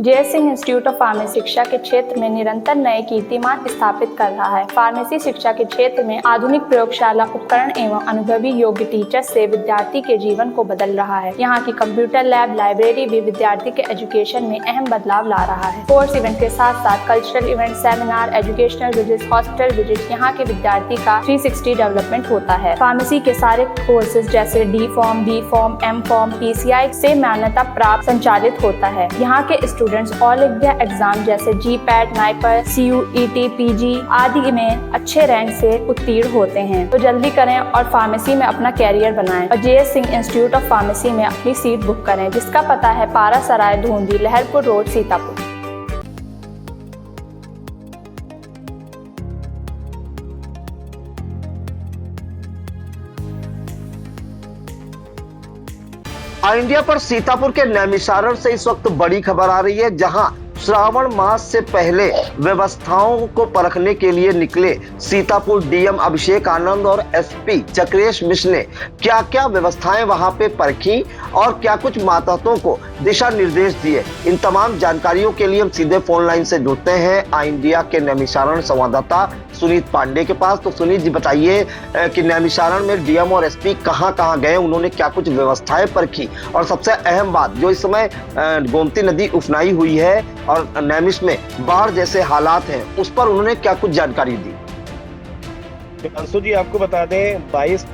JS. Singh institute of pharmacy शिक्षा के क्षेत्र में निरंतर नए कीर्तिमान स्थापित कर रहा है। फार्मेसी शिक्षा के क्षेत्र में आधुनिक प्रयोगशाला उपकरण एवं अनुभवी योग्य टीचर से विद्यार्थी के जीवन को बदल रहा है। यहाँ की कंप्यूटर लैब, लाइब्रेरी भी विद्यार्थी के एजुकेशन में अहम बदलाव ला रहा है। कोर्स इवेंट के साथ साथ cultural event, seminar, educational visit, hospital visit, यहाँ के विद्यार्थी का 360 डेवलपमेंट होता है। फार्मेसी के सारे कोर्सेज जैसे D pharm, B pharm, M pharm, PCI से मान्यता प्राप्त संचालित होता है। यहाँ के स्टूडेंट्स ऑल इंडिया एग्जाम जैसे GPAT, NIPER, CUET, PG आदि में अच्छे रैंक से उत्तीर्ण होते हैं। तो जल्दी करें और फार्मेसी में अपना कैरियर बनाएं और J S. Singh institute of pharmacy में अपनी सीट बुक करें, जिसका पता है Para Sarai, Dhundhi, Laharpur road, Sitapur. All India पर सीतापुर के नैमिषारण से इस वक्त बड़ी खबर आ रही है, जहां श्रावण मास से पहले व्यवस्थाओं को परखने के लिए निकले सीतापुर DM अभिषेक आनंद और SP चक्रेश मिश्र ने क्या क्या व्यवस्थाएं वहां पे परखी और क्या कुछ मातहतों को दिशा निर्देश दिए। इन तमाम जानकारियों के लिए हम सीधे फोन लाइन से जुड़ते हैं ऑल इंडिया के नैमिषारण संवाददाता सुनीत पांडे के पास। तो सुनीत जी बताइए कि नैमिषारण में DM और SP कहां गए, उन्होंने क्या कुछ व्यवस्थाएं परखी और सबसे अहम बात जो इस समय गोमती नदी उफनाई हुई है और नैमिष में बाढ़ जैसे हालात हैं, उस पर उन्होंने क्या कुछ जानकारी दी। अंशु जी, आपको बता दें 22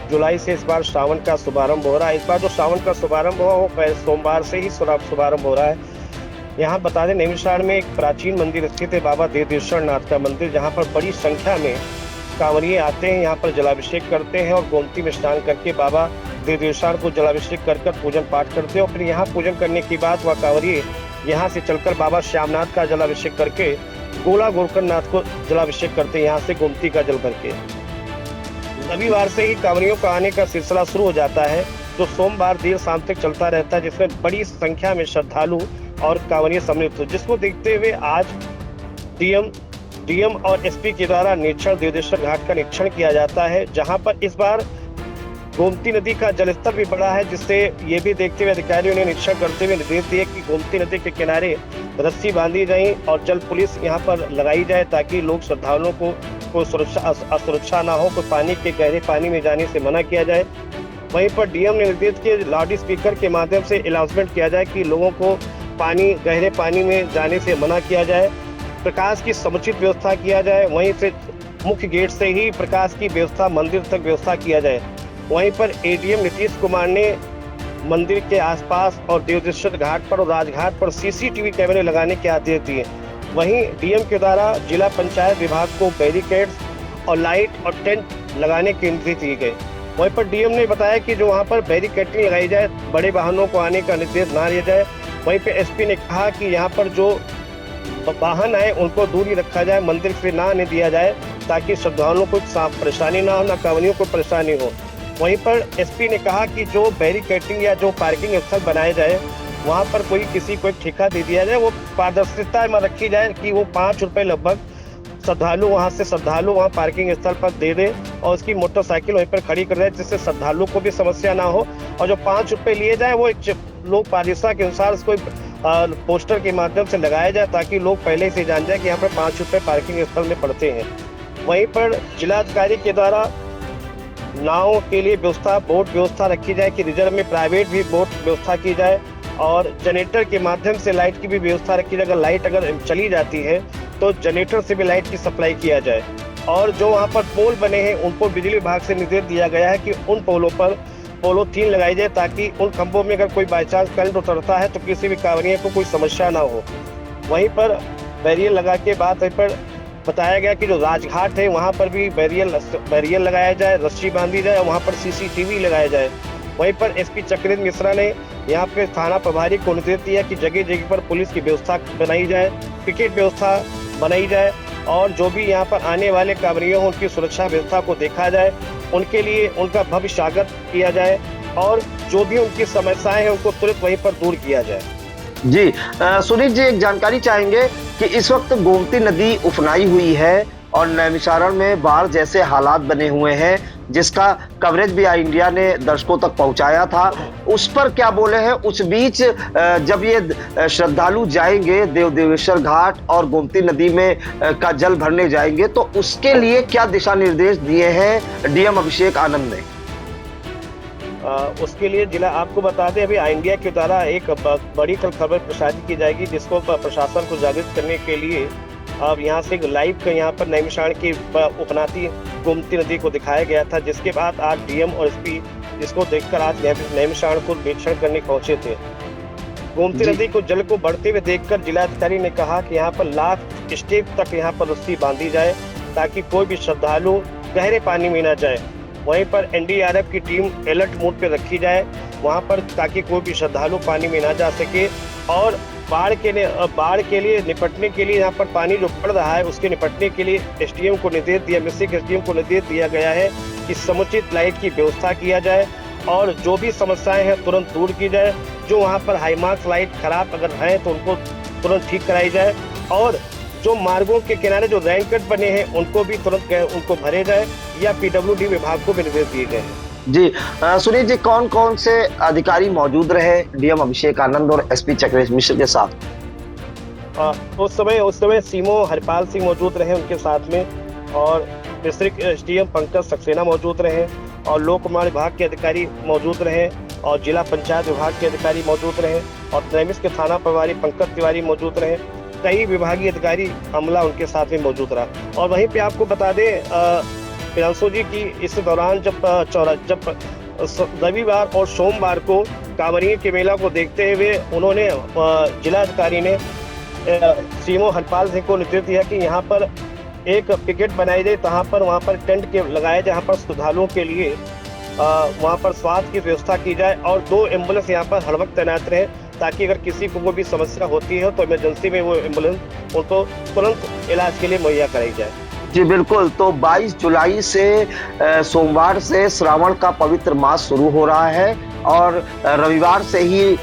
जुलाई से इस बार श्रावण का शुभारंभ हो रहा है। इस बार जो श्रावण का शुभारंभ हुआ वो सोमवार से ही शुभारंभ हो रहा है। यहाँ बता दें नैमिषारण में एक प्राचीन मंदिर स्थित है, बाबा देवदेश्वर नाथ का मंदिर, जहाँ पर बड़ी संख्या में कांवरिये आते हैं, यहाँ पर जलाभिषेक करते हैं और गोमती में स्नान करके बाबा देवदेश्वर को जलाभिषेक कर पूजन पाठ करते हैं। और फिर यहाँ पूजन करने के बाद वह कांवरिये यहाँ से चलकर बाबा श्यामनाथ का जलाभिषेक करके गोला गोरखनाथ को जलाभिषेक करते हैं, यहाँ से गोमती का जल करके। रविवार से ही कांवरियों का आने का सिलसिला शुरू हो जाता है, जो सोमवार देर शाम तक चलता रहता है, जिसमें बड़ी संख्या में श्रद्धालु और कांवरिये सम्मिलित हो, जिसको देखते हुए आज DM और SP के द्वारा निरीक्षण देवदेश्वर घाट का निरीक्षण किया जाता है, जहाँ पर इस बार गोमती नदी का जलस्तर भी बढ़ा है, जिससे ये भी देखते हुए अधिकारियों ने निरीक्षण करते हुए निर्देश दिए कि गोमती नदी के किनारे रस्सी बांधी जाए और जल पुलिस यहाँ पर लगाई जाए, ताकि लोग श्रद्धालुओं को कोई असुरक्षा ना हो, कोई पानी के गहरे पानी में जाने से मना किया जाए। वहीं पर DM ने निर्देश किए लाउड स्पीकर के माध्यम से अनाउंसमेंट किया जाए कि लोगों को गहरे पानी में जाने से मना किया जाए, प्रकाश की समुचित व्यवस्था किया जाए, वहीं से मुख्य गेट से ही प्रकाश की व्यवस्था मंदिर तक व्यवस्था किया जाए। वहीं पर ADM नीतीश कुमार ने मंदिर के आसपास और देवदेश्वर घाट पर और राजघाट पर CCTV कैमरे लगाने के आदेश दिए। वहीं DM के द्वारा जिला पंचायत विभाग को बैरिकेड्स और लाइट और टेंट लगाने के निर्देश दिए गए। वहीं पर DM ने बताया कि जो वहां पर बैरिकेडिंग लगाई जाए, बड़े वाहनों को आने का निर्देश ना दिया जाए। वहीं पर SP ने कहा कि यहाँ पर जो वाहन आए उनको दूरी रखा जाए, मंदिर से ना आने दिया जाए, ताकि श्रद्धालुओं को परेशानी ना हो, ना कांवरियों को परेशानी हो। वहीं पर SP ने कहा कि जो बैरिकेडिंग या जो पार्किंग स्थल बनाए जाए, वहां पर किसी को एक ठेका दे दिया जाए, वो पारदर्शिता में रखी जाए कि वो 5 रुपए लगभग श्रद्धालु वहां पार्किंग स्थल पर दे दे और उसकी मोटरसाइकिल वहीं पर खड़ी कर दे, जिससे श्रद्धालु को भी समस्या ना हो। और जो 5 रुपए लिए जाए वो एक लोक पारदर्शिता के अनुसार उसको पोस्टर के माध्यम से लगाया जाए, ताकि लोग पहले से जान जाए कि यहाँ पर 5 रुपए पार्किंग स्थल में पड़ते हैं। वहीं पर जिलाधिकारी के द्वारा नाव के लिए बोट व्यवस्था रखी जाए कि रिजर्व में प्राइवेट भी बोट व्यवस्था की जाए और जनरेटर के माध्यम से लाइट की भी व्यवस्था रखी जाए। लाइट अगर चली जाती है तो जनरेटर से भी लाइट की सप्लाई किया जाए। और जो वहां पर पोल बने हैं उनको बिजली विभाग से निर्देश दिया गया है कि उन पोलों पर पॉलीथीन लगाई जाए, ताकि उन खंभों में अगर कोई बाई चांस करंट उतरता है तो किसी भी कांवरिये को कोई समस्या ना हो। वहीं पर बैरियर लगा के बाद वहीं पर बताया गया कि जो राजघाट है वहां पर भी बैरियर लगाया जाए, रस्सी बांधी जाए और वहां पर CCTV लगाया जाए। वहीं पर SP चक्रेश मिश्रा ने यहाँ पे थाना प्रभारी को निर्देश दिया कि जगह जगह पर पुलिस की व्यवस्था बनाई जाए, पिकेट व्यवस्था बनाई जाए और जो भी यहाँ पर आने वाले कांवरिये हों उनकी सुरक्षा व्यवस्था को देखा जाए, उनके लिए उनका भव्य स्वागत किया जाए और जो भी उनकी समस्याएं हैं उनको तुरंत वहीं पर दूर किया जाए। जी सुनीत जी, एक जानकारी चाहेंगे कि इस वक्त गोमती नदी उफनाई हुई है और नैमिषारण्य में बाढ़ जैसे हालात बने हुए हैं, जिसका कवरेज भी आई इंडिया ने दर्शकों तक पहुंचाया था। उस पर क्या बोले हैं? उस बीच जब ये श्रद्धालु जाएंगे देव देवेश्वर घाट और गोमती नदी में का जल भरने जाएंगे, तो उसके लिए क्या दिशा निर्देश दिए हैं डीएम अभिषेक आनंद ने? उसके लिए जिला आपको बता दें, अभी आई इंडिया के द्वारा एक बड़ी कल खबर प्रसारित की जाएगी, जिसको प्रशासन को जागृत करने के लिए अब यहाँ से लाइव का यहाँ पर नैमिषारण्य की उपनाती गोमती नदी को दिखाया गया था, जिसके बाद आज डीएम और एसपी जिसको देखकर आज नैमिषारण्य को निरीक्षण करने पहुंचे थे। गोमती नदी को जल को बढ़ते हुए देखकर जिलाधिकारी ने कहा कि यहाँ पर लास्ट स्टेप तक यहाँ पर रस्सी बांधी जाए, ताकि कोई भी श्रद्धालु गहरे पानी में न जाए। वहीं पर एनडीआरएफ की टीम अलर्ट मोड पर रखी जाए वहां पर, ताकि कोई भी श्रद्धालु पानी में ना जा सके। और बाढ़ के लिए निपटने के लिए यहाँ पर पानी जो बढ़ रहा है, उसके निपटने के लिए एसडीएम को निर्देश दिया, मिस्टिक एसडीएम को निर्देश दिया गया है कि समुचित लाइट की व्यवस्था किया जाए और जो भी समस्याएं हैं तुरंत दूर की जाए। जो वहाँ पर हाईमार्क्स लाइट खराब अगर हैं तो उनको तुरंत ठीक कराई जाए, और जो मार्गों के किनारे जो रैनकट बने हैं उनको भी तुरंत उनको भरे जाए, या पीडब्ल्यूडी विभाग को भी निर्देश दिए गए हैं। जी सुनील जी, कौन कौन से अधिकारी मौजूद रहे डीएम अभिषेक आनंद और एसपी चक्रेश मिश्र के साथ? उस समय सीमो हरिपाल सिंह मौजूद रहे उनके साथ में, और डिस्ट्रिक्ट एसडीएम पंकज सक्सेना मौजूद रहे, और लोक निर्माण विभाग के अधिकारी मौजूद रहे, और जिला पंचायत विभाग के अधिकारी मौजूद रहे, और नैमिष के थाना प्रभारी पंकज तिवारी मौजूद रहे। कई विभागीय अधिकारी अमला उनके साथ में मौजूद रहा। और वहीं पे आपको बता दें प्रियांशु जी की इस दौरान जब रविवार और सोमवार को कांवरियों के मेला को देखते हुए उन्होंने जिलाधिकारी ने सीमो हरपाल सिंह को निर्देश दिया कि यहाँ पर एक पिकेट बनाई जाए, वहाँ पर टेंट के लगाए, जहाँ पर श्रद्धालुओं के लिए वहाँ पर स्वास्थ्य की व्यवस्था की जाए, और 2 एम्बुलेंस यहाँ पर हर वक्त तैनात रहे, ताकि अगर किसी को कोई भी समस्या होती है तो इमरजेंसी में वो एम्बुलेंस उनको तुरंत इलाज के लिए मुहैया कराई जाए। जी बिल्कुल। तो 22 जुलाई से सोमवार से श्रावण का पवित्र मास शुरू हो रहा है, और रविवार से ही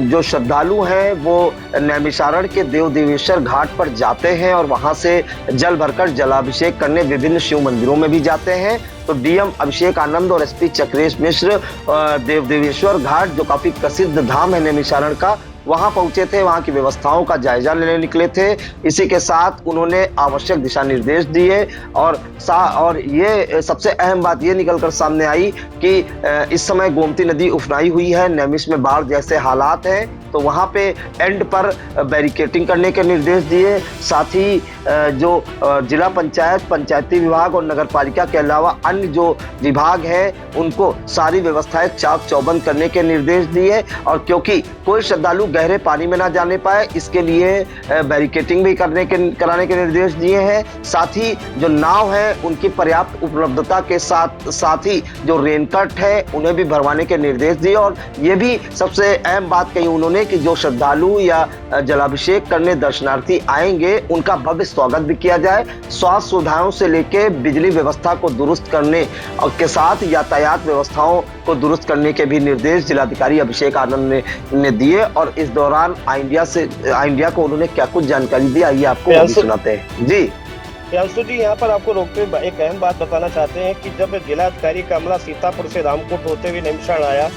जो श्रद्धालु हैं वो नैमिषारण्य के देव देवेश्वर घाट पर जाते हैं और वहां से जल भरकर जलाभिषेक करने विभिन्न शिव मंदिरों में भी जाते हैं। तो डीएम अभिषेक आनंद और एसपी चक्रेश मिश्र देव देवेश्वर घाट, जो काफी प्रसिद्ध धाम है नैमिषारण्य का, वहां पहुंचे थे, वहां की व्यवस्थाओं का जायजा लेने निकले थे। इसी के साथ उन्होंने आवश्यक दिशा निर्देश दिए, और ये सबसे अहम बात ये निकलकर सामने आई कि इस समय गोमती नदी उफनाई हुई है, नैमिष में बाढ़ जैसे हालात हैं, तो वहां पे एंड पर बैरिकेटिंग करने के निर्देश दिए। साथ ही जो जिला पंचायत, पंचायती विभाग और नगर पालिका के अलावा अन्य जो विभाग हैं उनको सारी व्यवस्थाएं चाक चौबंद करने के निर्देश दिए, और क्योंकि कोई श्रद्धालु गहरे पानी में ना जाने पाए, इसके लिए बैरिकेटिंग भी कराने के निर्देश दिए हैं। साथ ही जो नाव है उनकी पर्याप्त उपलब्धता के साथ ही जो रेनकट है उन्हें भी भरवाने के निर्देश दिए, और ये भी सबसे अहम बात कही उन्होंने कि जो श्रद्धालु या जलाभिषेक करने दर्शनार्थी आएंगे उनका भव्य स्वागत भी किया जाए। स्वास्थ्य सुविधाओं से लेकर बिजली व्यवस्था को दुरुस्त करने के साथ यातायात व्यवस्थाओं को दुरुस्त करने के भी निर्देश जिलाधिकारी अभिषेक आनंद ने दिए। और इस दौरान आई इंडिया को उन्होंने क्या कुछ जानकारी दी, आइए आपको सुनाते हैं। जी प्रियांशु जी, यहाँ पर आपको रोकते हुए एक अहम बात बताना चाहते हैं कि जब जिलाधिकारी का अमला सीतापुर से रामकोट होते हुए नैमिषारण्य आया,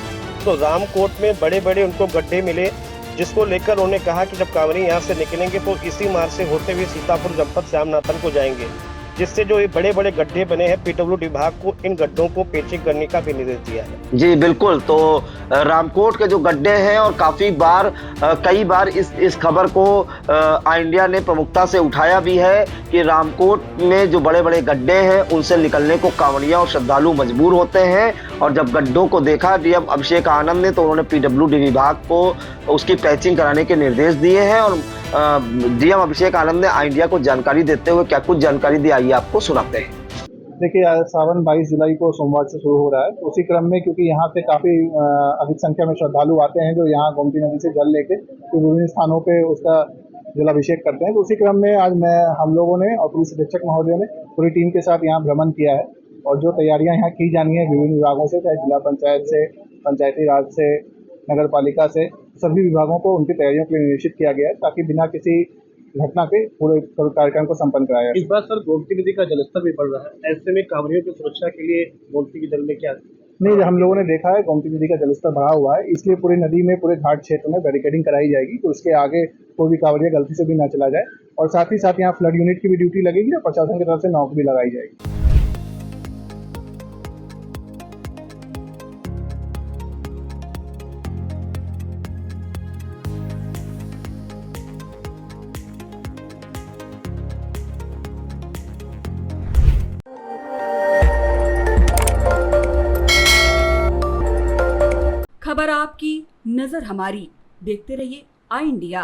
तो रामकोट में बड़े बड़े उनको गड्ढे मिले, जिसको लेकर उन्होंने कहा कि जब कांवरिया यहाँ से निकलेंगे तो इसी मार्ग से होते हुए सीतापुर जनपद श्यामनाथन को जाएंगे, जिससे जो ये बड़े बड़े गड्ढे बने हैं, पीडब्ल्यूडी विभाग को इन गड्ढों को पेचिंग करने का भी निर्देश दिया है। जी बिल्कुल। तो रामकोट के जो गड्ढे हैं, और कई बार इस खबर को आई इंडिया ने प्रमुखता से उठाया भी है कि रामकोट में जो बड़े बड़े गड्ढे हैं उनसे निकलने को कांवड़िया और श्रद्धालु मजबूर होते हैं। और जब गड्ढों को देखा डीएम अभिषेक आनंद ने, तो उन्होंने पीडब्ल्यूडी विभाग को उसकी पैचिंग कराने के निर्देश दिए हैं। और डीएम अभिषेक आनंद ने आई इंडिया को जानकारी देते हुए क्या कुछ जानकारी दी, आइए आपको सुनाते हैं। देखिए, सावन 22 जुलाई को सोमवार से शुरू हो रहा है, तो उसी क्रम में क्योंकि यहाँ पे काफ़ी अधिक संख्या में श्रद्धालु आते हैं जो यहाँ गोमती नदी से जल लेके तो विभिन्न स्थानों पे उसका जलाभिषेक करते हैं। तो उसी क्रम में आज हम लोगों ने और पुलिस अधीक्षक महोदय ने पूरी टीम के साथ यहाँ भ्रमण किया है, और जो तैयारियाँ यहाँ की जानी है विभिन्न विभागों से, चाहे जिला पंचायत से, पंचायती राज से, नगर पालिका से, सभी विभागों को उनकी तैयारियों के लिए निश्चित किया गया है, ताकि बिना किसी घटना के पूरे कार्यक्रम को संपन्न कराया। इस बार सर गोमती नदी का जलस्तर भी बढ़ रहा है, ऐसे में कांवड़ियों की सुरक्षा के लिए गोमती के जल में क्या नहीं, हम लोगों ने देखा है गोमती नदी का जलस्तर बढ़ा हुआ है, इसलिए पूरी नदी में पूरे घाट क्षेत्र में बैरिकेडिंग कराई जाएगी तो उसके आगे कोई भी कांवड़िया गलती से भी ना चला जाए, और साथ ही साथ यहाँ फ्लड यूनिट की भी ड्यूटी लगेगी और प्रशासन की तरफ से नॉक भी लगाई जाएगी। खबर आपकी, नजर हमारी। देखते रहिए आई इंडिया।